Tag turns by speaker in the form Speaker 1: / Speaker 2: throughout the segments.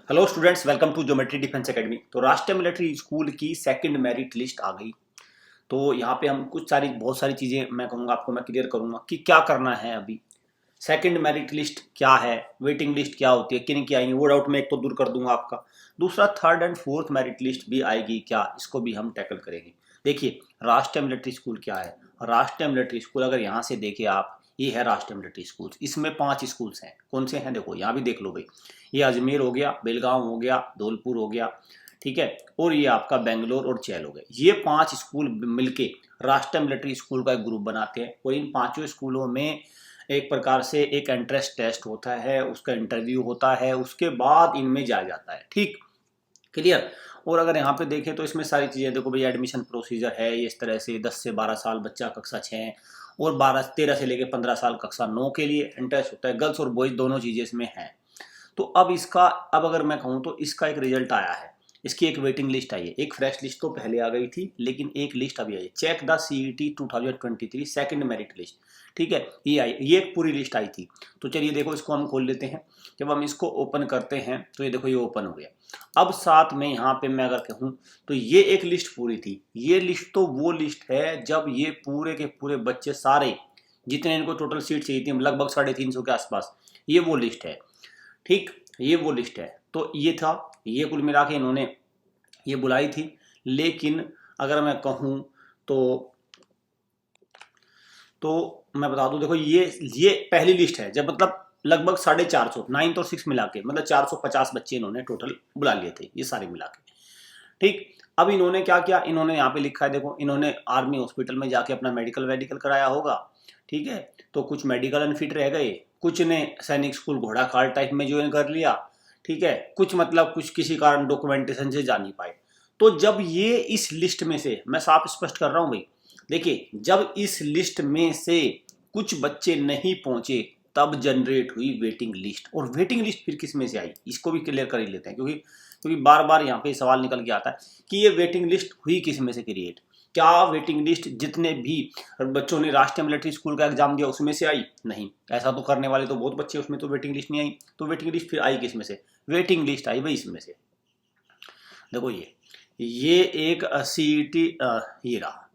Speaker 1: Hello students, welcome to geometry defence academy. तो राष्ट्रीय military school की सेकंड मेरिट लिस्ट आ गई। तो यहाँ पे हम बहुत सारी चीज़ें मैं कहूँगा आपको, मैं क्लियर करूँगा कि क्या करना है अभी। सेकंड मेरिट लिस्ट क्या है, वेटिंग लिस्ट क्या होती है, किन की आएंगी, वो डाउट मैं एक तो दूर कर दूंगा आपका। दूसरा, third and fourth merit list भी आएगी क्या, इसको भी हम टैकल करेंगे। देखिए, राष्ट्रीय मिलिट्री स्कूल क्या है। राष्ट्रीय मिलिट्री स्कूल अगर यहाँ से देखे आप, ये है राष्ट्रीय मिलिट्री स्कूल। इसमें 5 स्कूल्स हैं। कौन से हैं देखो, यहाँ भी देख लो भाई। ये अजमेर हो गया, बेलगांव हो गया, धौलपुर हो गया, ठीक है, और ये आपका बेंगलोर और चैल हो गए। ये 5 स्कूल मिलके राष्ट्रीय मिलिट्री स्कूल का एक ग्रुप बनाते हैं। और इन पांचों स्कूलों में एक प्रकार से एक एंट्रेंस टेस्ट होता है, उसका इंटरव्यू होता है, उसके बाद इनमें जाया जाता है। ठीक, क्लियर। और अगर यहाँ पे देखें तो इसमें सारी चीज़ें देखो भाई, एडमिशन प्रोसीजर है ये इस तरह से। 10 से 12 साल बच्चा कक्षा 6, और 13 से लेकर 15 साल कक्षा 9 के लिए इंटरेस्ट होता है। गर्ल्स और बॉयज दोनों चीज़ें इसमें हैं। तो अब अगर मैं कहूँ तो इसका एक रिजल्ट आया है। इसकी एक वेटिंग लिस्ट आई है। एक फ्रेश लिस्ट तो पहले आ गई थी, लेकिन एक लिस्ट अभी आई है। Check the CET 2023 second merit list. ठीक है, ये आई, ये एक पूरी लिस्ट आई थी। तो चलिए देखो, इसको हम खोल लेते हैं। जब हम इसको ओपन करते हैं तो ये देखो, ये ओपन हो गया। अब साथ में यहाँ पे मैं अगर कहूँ तो ये एक लिस्ट पूरी थी। ये लिस्ट तो वो लिस्ट है जब ये पूरे के पूरे बच्चे सारे, जितने इनको टोटल सीट चाहिए थी, लगभग 350 के आसपास, ये वो लिस्ट है। ठीक, ये वो लिस्ट है। तो ये था, ये कुल मिला के इन्होंने ये बुलाई थी। लेकिन अगर मैं कहूँ तो मैं बता दूं, देखो ये पहली लिस्ट है जब मतलब लगभग 450, 9 और 6 मिला के, मतलब 450 बच्चे इन्होंने टोटल बुला लिए थे, ये सारे मिला के। ठीक, अब इन्होंने क्या किया, इन्होंने यहाँ पे लिखा है देखो, इन्होंने आर्मी हॉस्पिटल में जाके अपना मेडिकल वेडिकल कराया होगा। ठीक है, तो कुछ मेडिकल अनफिट रह गए, कुछ ने सैनिक स्कूल घोड़ा काल टाइप में ज्वाइन कर लिया। ठीक है, कुछ मतलब कुछ किसी कारण डॉक्यूमेंटेशन से जा नहीं पाए। तो जब ये इस लिस्ट में से, मैं साफ स्पष्ट कर रहा हूँ भाई, देखिए, जब इस लिस्ट में से कुछ बच्चे नहीं पहुंचे, तब जनरेट हुई वेटिंग लिस्ट। और वेटिंग लिस्ट फिर किस में से आई, इसको भी क्लियर कर ही लेते हैं, क्योंकि बार बार यहाँ पे सवाल निकल के आता है कि ये वेटिंग लिस्ट हुई किस में से क्रिएट। क्या वेटिंग लिस्ट जितने भी बच्चों ने राष्ट्रीय मिलिट्री स्कूल का एग्जाम दिया उसमें से आई? नहीं, ऐसा तो करने वाले तो बहुत बच्चे, उसमें तो वेटिंग लिस्ट नहीं आई। तो वेटिंग लिस्ट फिर आई किस में से? वेटिंग लिस्ट आई भाई इसमें से। देखो, ये एक CET, ये रहा,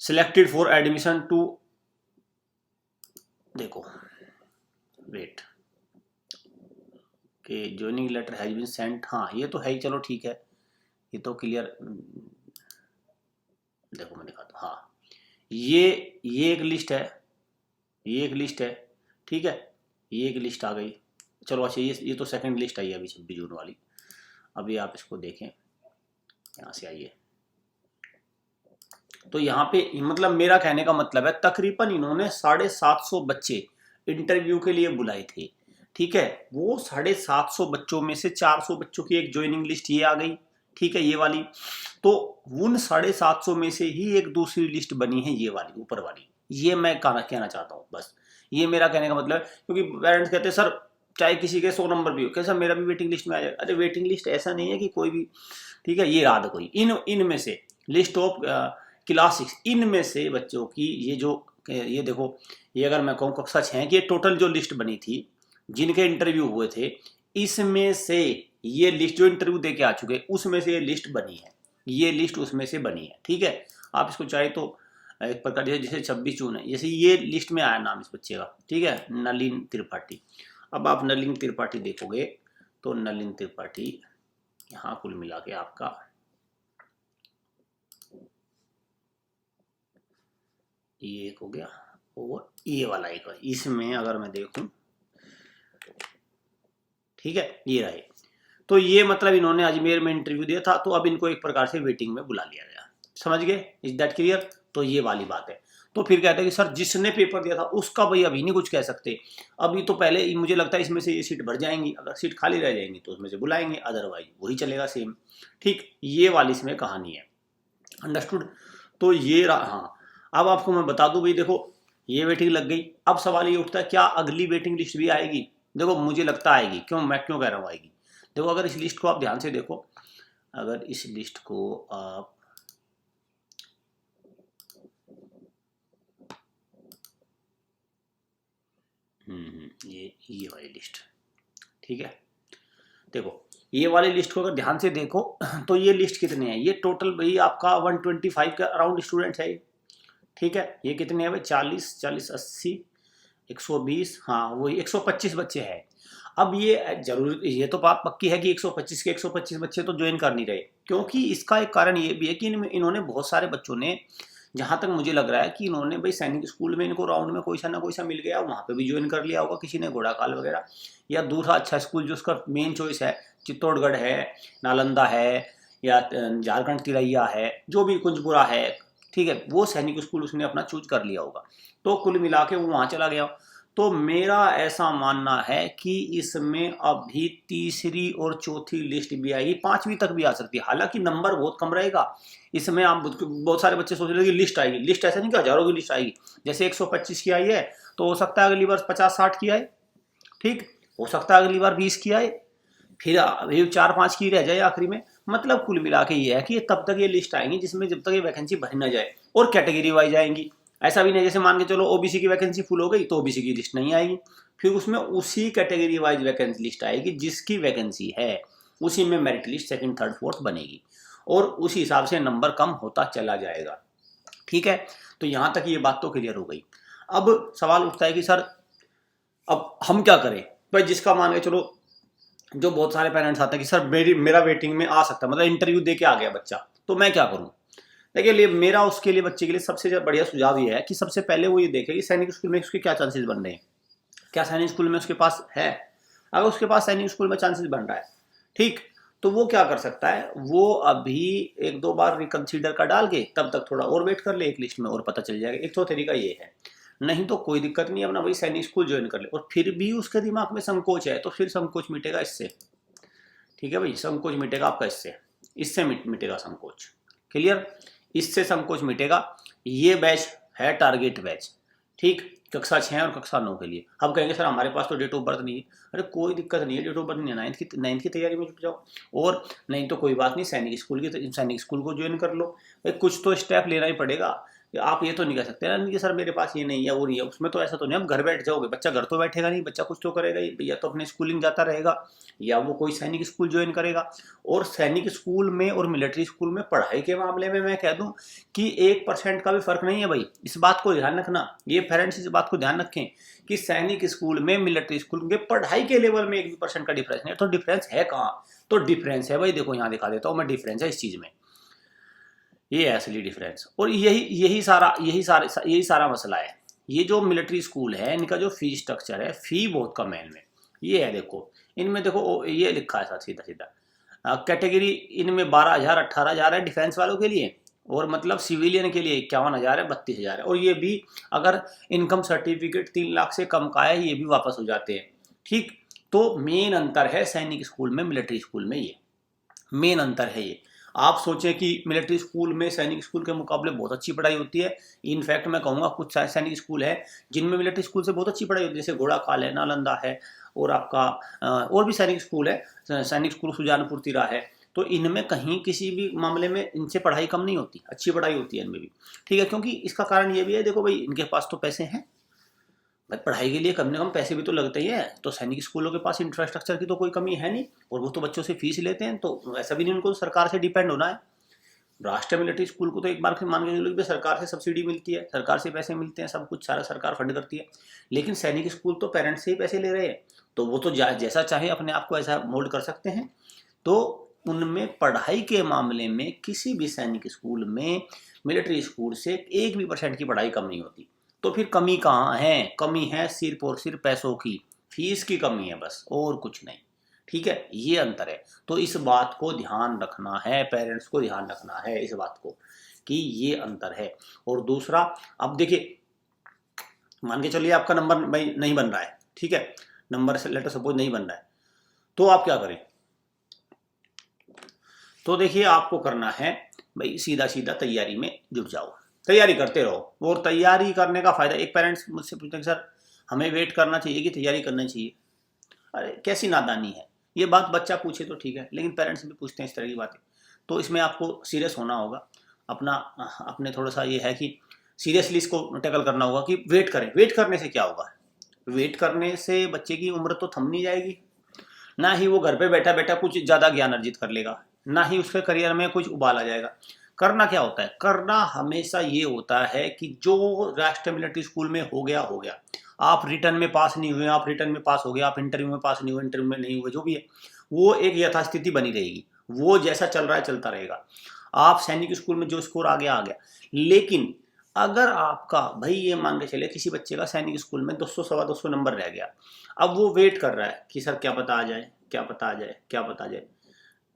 Speaker 1: सिलेक्टेड फॉर एडमिशन टू, देखो, वेट के joining letter has been sent. हाँ, ये तो है ही, चलो ठीक है, ये तो क्लियर। देखो मैं दिखाता हूँ, हाँ, ये एक लिस्ट है, ये एक लिस्ट है। ठीक है, ये एक लिस्ट आ गई। चलो अच्छा, ये तो सेकंड लिस्ट आई है अभी 26 जून वाली। अभी आप इसको देखें, यहाँ से आइए। तो यहाँ पे मतलब मेरा कहने का मतलब है, तकरीबन इन्होंने 750 बच्चे इंटरव्यू के लिए बुलाए थे। ठीक है, वो 750 बच्चों में से 400 बच्चों की एक ज्वाइनिंग लिस्ट ये आ गई। ठीक है, ये वाली। तो उन 750 में से ही एक दूसरी लिस्ट बनी है, ये वाली ऊपर वाली। ये मैं कहना चाहता हूँ बस। ये मेरा कहने का मतलब है, क्योंकि पेरेंट्स कहते हैं सर, चाहे किसी के 100 नंबर भी हो, कैसा मेरा भी वेटिंग लिस्ट में आ जाए। अरे वेटिंग लिस्ट ऐसा नहीं है कि कोई भी, ठीक है, ये रहा कोई इनमें से लिस्ट ऑफ क्लास 6, इनमें से बच्चों की ये जो, ये देखो, ये अगर मैं कहूँ कक्षा 6 की टोटल जो लिस्ट बनी थी, जिनके इंटरव्यू हुए थे, इसमें से ये लिस्ट जो इंटरव्यू दे के आ चुके, उसमें से ये लिस्ट बनी है। ये लिस्ट उसमें से बनी है। ठीक है, आप इसको चाहे तो एक प्रकार जैसे 26 जून है, जैसे ये लिस्ट में आया नाम इस बच्चे का। ठीक है, नलिन त्रिपाठी। अब आप नलिन त्रिपाठी देखोगे तो नलिन त्रिपाठी यहाँ कुल मिला के आपका ये एक हो गया, और ये वाला एक है। इसमें अगर मैं देखूं, ठीक है, ये रहे। तो ये मतलब इन्होंने अजमेर में इंटरव्यू दिया था, तो अब इनको एक प्रकार से वेटिंग में बुला लिया गया। समझ गए? Is that clear? तो ये वाली बात है। तो फिर कहते हैं कि सर, जिसने पेपर दिया था उसका भाई अभी नहीं कुछ कह सकते। अभी तो पहले मुझे लगता है इसमें से ये सीट भर जाएंगी, अगर सीट खाली रह जाएंगी तो उसमें से बुलाएंगे, अदरवाइज वही चलेगा सेम। ठीक, ये वाली इसमें कहानी है। अंडरस्टूड? तो ये रहा। हाँ, अब आपको मैं बता दूं भाई, देखो, ये वेटिंग लग गई। अब सवाल ये उठता है, क्या अगली वेटिंग लिस्ट भी आएगी? देखो, मुझे लगता आएगी। मैं क्यों कह रहा हूँ आएगी? देखो, अगर इस लिस्ट को आप ध्यान से देखो, अगर इस लिस्ट को आप, ये वाली लिस्ट, ठीक है, देखो ये वाली लिस्ट को अगर ध्यान से देखो तो ये लिस्ट कितने हैं, ये टोटल भाई आपका 125 के अराउंड स्टूडेंट्स है ये। ठीक है, ये कितने हैं भाई, 40 40 80 120, हाँ वही 125 बच्चे हैं। अब ये जरूर ये तो बात पक्की है कि 125 के 125 बच्चे तो ज्वाइन कर नहीं रहे, क्योंकि इसका एक कारण ये भी है कि इन्होंने बहुत सारे बच्चों ने, जहाँ तक मुझे लग रहा है कि इन्होंने भाई सैनिक स्कूल में इनको राउंड में कोई सा ना कोई सा मिल गया, वहाँ पे भी ज्वाइन कर लिया होगा किसी ने, घोड़ाखाल वगैरह, या दूसरा अच्छा स्कूल जो उसका मेन चॉइस है, चित्तौड़गढ़ है, नालंदा है, या झारखंड तिरैया है, जो भी कुंजपुरा है, ठीक है, वो सैनिक स्कूल उसने अपना चूज कर लिया होगा, तो कुल मिला के वो वहाँ चला गया। तो मेरा ऐसा मानना है कि इसमें अभी तीसरी और चौथी लिस्ट भी आएगी, पांचवी तक भी आ सकती है, हालांकि नंबर बहुत कम रहेगा इसमें। आप बहुत सारे बच्चे सोच रहे कि लिस्ट आएगी, लिस्ट ऐसा नहीं कि हजारों की लिस्ट आएगी, जैसे 125 की आई है तो हो सकता है अगली बार 50-60 की आए, ठीक, हो सकता है अगली बार 20 की आए, फिर अभी 4-5 की रह जाए आखिरी में। मतलब कुल मिला के ये है कि तब तक ये लिस्ट आएंगी जिसमें जब तक ये वैकेंसी भरी ना जाए, और कैटेगरी वाइज आएंगी। ऐसा भी नहीं जैसे मान के चलो ओबीसी की वैकेंसी फुल हो गई तो ओबीसी की लिस्ट नहीं आएगी, फिर उसमें उसी कैटेगरी वाइज वैकेंसी लिस्ट आएगी जिसकी वैकेंसी है, उसी में merit list second third fourth बनेगी, और उसी हिसाब से नंबर कम होता चला जाएगा। ठीक है, तो यहां तक ये बात तो क्लियर हो गई। अब सवाल उठता है कि सर अब हम क्या करें भाई, जिसका मान के चलो जो बहुत सारे पेरेंट्स आते हैं कि सर मेरा वेटिंग में आ सकता है, मतलब इंटरव्यू दे के आ गया बच्चा, तो मैं क्या करूं। देखिए मेरा उसके लिए, बच्चे के लिए सबसे बढ़िया सुझाव ये है कि सबसे पहले वो ये देखे कि सैनिक स्कूल में उसके क्या चांसेस बन रहे हैं, क्या सैनिक स्कूल में उसके पास है। अगर उसके पास सैनिक स्कूल में चांसेस बन रहा है, ठीक, तो वो क्या कर सकता है, वो अभी 1-2 बार रिकंसीडर का डाल के तब तक थोड़ा और वेट कर ले एक लिस्ट में, और पता चल जाएगा। एक तो तरीका ये है, नहीं तो कोई दिक्कत नहीं, अपना वही सैनिक स्कूल ज्वाइन कर ले, और फिर भी उसके दिमाग में संकोच है तो फिर संकोच मिटेगा इससे। ठीक है भाई, संकोच मिटेगा आपका इससे मिटेगा संकोच, क्लियर, इससे संकोच मिटेगा। ये बैच है टारगेट बैच, ठीक, कक्षा 6 और कक्षा 9 के लिए। अब कहेंगे सर हमारे पास तो डेट ऑफ बर्थ नहीं है, अरे कोई दिक्कत नहीं है, डेट ऑफ बर्थ नहीं है, नाइन्थ की तैयारी में जुट जाओ, और नहीं तो कोई बात नहीं, सैनिक स्कूल को ज्वाइन कर लो। भाई कुछ तो स्टेप लेना ही पड़ेगा, आप ये तो नहीं कह सकते ना कि सर मेरे पास ये नहीं है वो नहीं है, उसमें तो ऐसा तो नहीं आप घर बैठ जाओगे, बच्चा घर तो बैठेगा नहीं, बच्चा कुछ तो करेगा ही, या तो अपने स्कूलिंग जाता रहेगा या वो कोई सैनिक स्कूल ज्वाइन करेगा। और सैनिक स्कूल में और मिलिट्री स्कूल में पढ़ाई के मामले में मैं कह दूं कि 1% का भी फर्क नहीं है भाई, इस बात को ध्यान रखना, ये पेरेंट्स इस बात को ध्यान रखें कि सैनिक स्कूल में मिलिट्री स्कूल के पढ़ाई के लेवल में 1% का डिफरेंस नहीं है। तो डिफरेंस है कहाँ, तो डिफरेंस है भाई, देखो यहाँ दिखा देता हूँ मैं, डिफरेंस है इस चीज में, ये है असली डिफरेंस। और यही सारा मसला है। ये जो मिलिट्री स्कूल है इनका जो फी स्ट्रक्चर है, फी बहुत कम है इनमें, ये है देखो, इनमें देखो ये लिखा है सीधा सीधा कैटेगरी, इनमें 12,000 18,000 है डिफेंस वालों के लिए, और मतलब सिविलियन के लिए 51,000 है, 32,000 है, और ये भी अगर इनकम सर्टिफिकेट 3 लाख से कम का है ये भी वापस हो जाते हैं। ठीक, तो मेन अंतर है सैनिक स्कूल में मिलिट्री स्कूल में, ये मेन अंतर है ये। आप सोचें कि मिलिट्री स्कूल में सैनिक स्कूल के मुकाबले बहुत अच्छी पढ़ाई होती है, इनफैक्ट मैं कहूँगा कुछ सैनिक स्कूल है जिनमें मिलिट्री स्कूल से बहुत अच्छी पढ़ाई होती है, जैसे घोड़ाखाल है, नालंदा है, और आपका और भी सैनिक स्कूल है, सैनिक स्कूल सुजानपुर तिरा है, तो इनमें कहीं किसी भी मामले में इनसे पढ़ाई कम नहीं होती, अच्छी पढ़ाई होती है इनमें भी। ठीक है, क्योंकि इसका कारण ये भी है, देखो भाई इनके पास तो पैसे हैं भाई, पढ़ाई के लिए कम से कम पैसे भी तो लगते ही हैं, तो सैनिक स्कूलों के पास इंफ्रास्ट्रक्चर की तो कोई कमी है नहीं, और वो तो बच्चों से फीस लेते हैं, तो ऐसा भी नहीं उनको सरकार से डिपेंड होना है। राष्ट्रीय मिलिट्री स्कूल को तो एक बार मान के चलो कि सरकार से सब्सिडी मिलती है, सरकार से पैसे मिलते हैं, सब कुछ सारा सरकार फंड करती है, लेकिन सैनिक स्कूल तो पेरेंट्स से ही पैसे ले रहे हैं, तो वो तो जैसा चाहे अपने आप को ऐसा मोल्ड कर सकते हैं। तो उनमें पढ़ाई के मामले में किसी भी सैनिक स्कूल में मिलिट्री स्कूल से 1% की पढ़ाई कम नहीं होती। तो फिर कमी कहाँ है, कमी है सिर्फ और सिर्फ पैसों की, फीस की कमी है बस, और कुछ नहीं। ठीक है, ये अंतर है, तो इस बात को ध्यान रखना है, पेरेंट्स को ध्यान रखना है इस बात को कि ये अंतर है। और दूसरा, अब देखिए मान के चलिए आपका नंबर भाई नहीं बन रहा है, ठीक है, नंबर से लेटर सपोज नहीं बन रहा है, तो आप क्या करें, तो देखिए आपको करना है भाई सीधा सीधा तैयारी में जुट जाओ, तैयारी करते रहो। और तैयारी करने का फायदा, एक पेरेंट्स मुझसे पूछते हैं सर हमें वेट करना चाहिए कि तैयारी करनी चाहिए, अरे कैसी नादानी है, ये बात बच्चा पूछे तो ठीक है, लेकिन पेरेंट्स भी पूछते हैं इस तरह की बातें, तो इसमें आपको सीरियस होना होगा, अपने थोड़ा सा ये है कि सीरियसली इसको टैकल करना होगा कि वेट करें। वेट करने से क्या होगा, वेट करने से बच्चे की उम्र तो थम नहीं जाएगी, ना ही वो घर पे बैठा बैठा कुछ ज़्यादा ज्ञान अर्जित कर लेगा, ना ही उसके करियर में कुछ उबाल आ जाएगा। करना क्या होता है, करना हमेशा ये होता है कि जो राष्ट्रीय मिलिट्री स्कूल में हो गया हो गया। आप रिटर्न में पास नहीं हुए, आप रिटर्न में पास हो गए, आप इंटरव्यू में पास नहीं हुए, इंटरव्यू में नहीं हुए, जो भी है वो एक यथास्थिति बनी रहेगी, वो जैसा चल रहा है चलता रहेगा। आप सैनिक स्कूल में जो स्कोर आ गया। लेकिन अगर आपका भाई ये मान के चले किसी बच्चे का सैनिक स्कूल में 200 सवा 200 नंबर रह गया, अब वो वेट कर रहा है कि सर क्या पता आ जाए, क्या पता आ जाए, क्या पता आ जाए।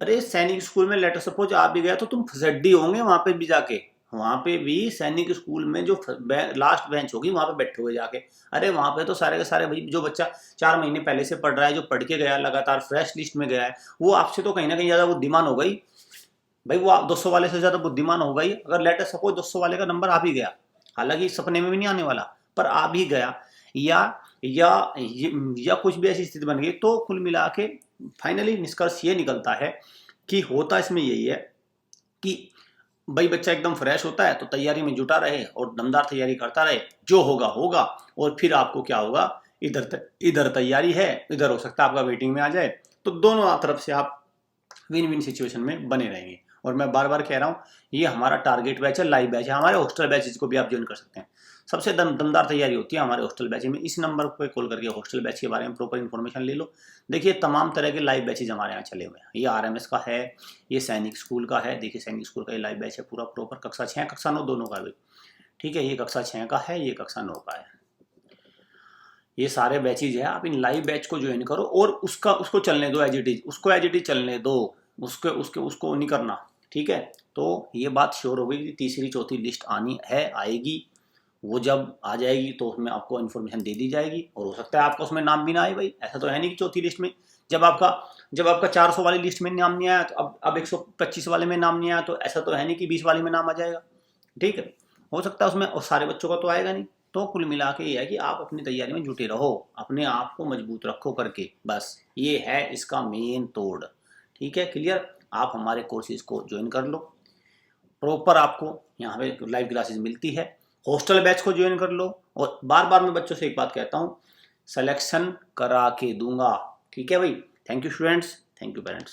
Speaker 1: अरे सैनिक स्कूल में लेटर सपोज आप भी गया तो तुम फसड्डी होंगे वहां पे भी जाके, वहां पे भी सैनिक स्कूल में जो लास्ट बेंच होगी वहां पे बैठे हुए जाके। अरे वहां पे तो सारे के सारे भाई जो बच्चा 4 महीने पहले से पढ़ रहा है, जो पढ़ के गया लगातार फ्रेश लिस्ट में गया है, वो आपसे तो कहीं ना कहीं ज्यादा बुद्धिमान हो गई भाई, वो 200 वाले से ज्यादा बुद्धिमान हो गई। अगर लेटर सपोज 200 वाले का नंबर आ भी गया, हालांकि सपने में भी नहीं आने वाला, पर आ भी गया, या या या कुछ भी ऐसी स्थिति बन गई, तो कुल मिला के फाइनली निष्कर्ष ये निकलता है कि होता इसमें यही है कि भाई बच्चा एकदम फ्रेश होता है तो तैयारी में जुटा रहे और दमदार तैयारी करता रहे, जो होगा होगा। और फिर आपको क्या होगा, इधर तैयारी है, इधर हो सकता है आपका वेटिंग में आ जाए, तो दोनों तरफ से आप विन विन सिचुएशन में बने रहेंगे। और मैं बार बार कह रहा हूँ, ये हमारा टारगेट बैच है, लाइव बैच है, हमारे हॉस्टल बैचेज को भी आप ज्वाइन कर सकते हैं। सबसे दमदार तैयारी होती है हमारे हॉस्टल बैच में। इस नंबर पर कॉल करके हॉस्टल बैच के बारे में प्रॉपर इन्फॉर्मेशन ले लो। देखिए तमाम तरह के लाइव बैचेज हमारे यहाँ चले हुए हैं, ये आरएमएस का है, ये सैनिक स्कूल का है। देखिए सैनिक स्कूल का ये लाइव बैच है पूरा प्रॉपर, कक्षा 6 कक्षा 9 दोनों का भी, ठीक है। ये कक्षा 6 का है, ये कक्षा 9 का है, ये सारे बैचेज है। आप इन लाइव बैच को ज्वाइन करो और उसको चलने दो एज इट इज, उसको एज इट इज चलने दो, उसको नहीं करना, ठीक है। तो ये बात श्योर हो गई कि तीसरी चौथी लिस्ट आनी है, आएगी। वो जब आ जाएगी तो उसमें आपको इन्फॉर्मेशन दे दी जाएगी, और हो सकता है आपका उसमें नाम भी ना आए भाई, ऐसा तो है नहीं कि चौथी लिस्ट में जब आपका 400 वाली लिस्ट में नाम नहीं आया तो अब 125 वाले में नाम नहीं आया, तो ऐसा तो है नहीं कि 20 वाले में नाम आ जाएगा, ठीक है। हो सकता है उसमें, और सारे बच्चों का तो आएगा नहीं। तो कुल मिला के ये है कि आप अपनी तैयारी में जुटे रहो, अपने आप को मजबूत रखो करके, बस ये है इसका मेन तोड़, ठीक है। क्लियर, आप हमारे कोर्सेज को ज्वाइन कर लो, प्रॉपर आपको यहाँ पे लाइव क्लासेस मिलती है। हॉस्टल बैच को ज्वाइन कर लो, और बार बार मैं बच्चों से एक बात कहता हूँ, सिलेक्शन करा के दूंगा, ठीक है भाई। Thank you students, thank you parents.